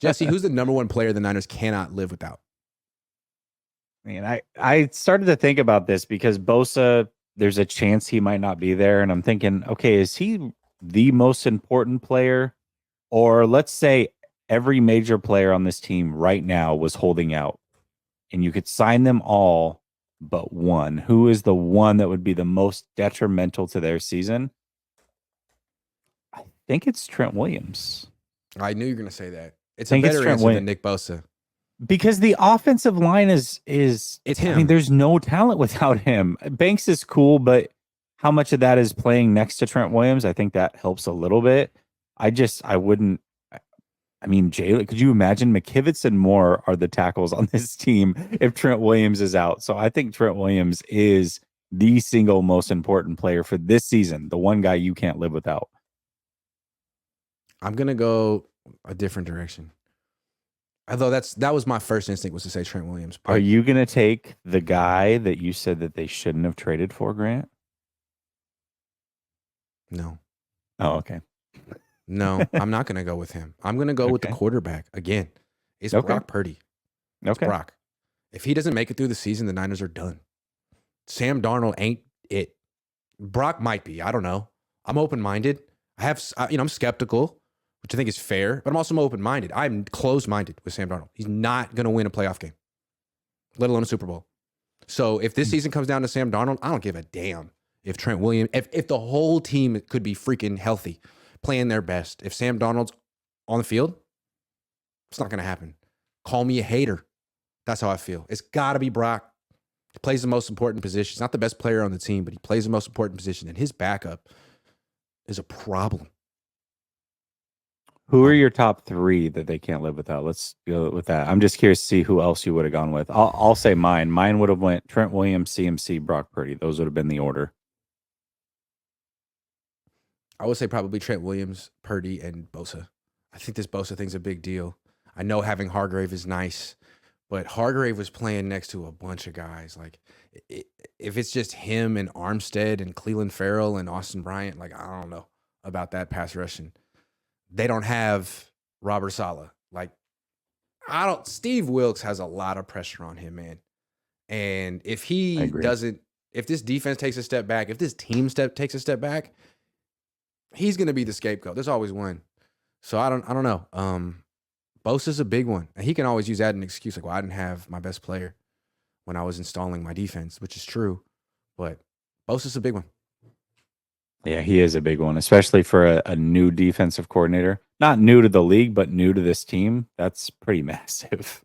Jesse, who's the number one player the Niners cannot live without? I started to think about this because Bosa, there's a chance he might not be there. And I'm thinking, okay, is he the most important player? Or let's say every major player on this team right now was holding out and you could sign them all but one. Who is the one that would be the most detrimental to their season? I think it's Trent Williams. I knew you were going to say that. It's I a think it's better Trent answer Williams. than Nick Bosa. Because the offensive line is It's him. I mean, there's no talent without him. Banks is cool, but how much of that is playing next to Trent Williams? I think that helps a little bit. I wouldn't. I mean, Jalen, could you imagine McKivitz and Moore are the tackles on this team if Trent Williams is out? So I think Trent Williams is the single most important player for this season, the one guy you can't live without. I'm going to go a different direction. Although that was my first instinct was to say Trent Williams. Are you going to take the guy that you said that they shouldn't have traded for, Grant? No. Oh, okay. No, I'm not going to go with him. I'm going to go with the quarterback again. It's Brock Purdy. It's Brock. If he doesn't make it through the season, the Niners are done. Sam Darnold ain't it. Brock might be. I don't know. I'm open-minded. I'm skeptical, which I think is fair, but I'm also open-minded. I'm closed-minded with Sam Darnold. He's not going to win a playoff game, let alone a Super Bowl. So if this season comes down to Sam Darnold, I don't give a damn if Trent Williams, if the whole team could be freaking healthy, playing their best. If Sam Darnold's on the field, it's not going to happen. Call me a hater. That's how I feel. It's got to be Brock. He plays the most important position. He's not the best player on the team, but he plays the most important position, and his backup is a problem. Who are your top three that they can't live without? Let's go with that. I'm just curious to see who else you would have gone with. I'll say mine. Mine would have went Trent Williams, CMC, Brock Purdy. Those would have been the order. I would say probably Trent Williams, Purdy, and Bosa. I think this Bosa thing's a big deal. I know having Hargrave is nice, but Hargrave was playing next to a bunch of guys. Like, if it's just him and Armstead and Cleveland Farrell and Austin Bryant, like, I don't know about that pass rushing. They don't have Robert Saleh. Like, Steve Wilkes has a lot of pressure on him, man. And if he doesn't, if this defense takes a step back, if this team takes a step back, he's going to be the scapegoat. There's always one. So I don't know. Bosa's a big one. And he can always use that as an excuse. Like, well, I didn't have my best player when I was installing my defense, which is true. But Bosa's a big one. Yeah, he is a big one, especially for a new defensive coordinator. Not new to the league, but new to this team. That's pretty massive.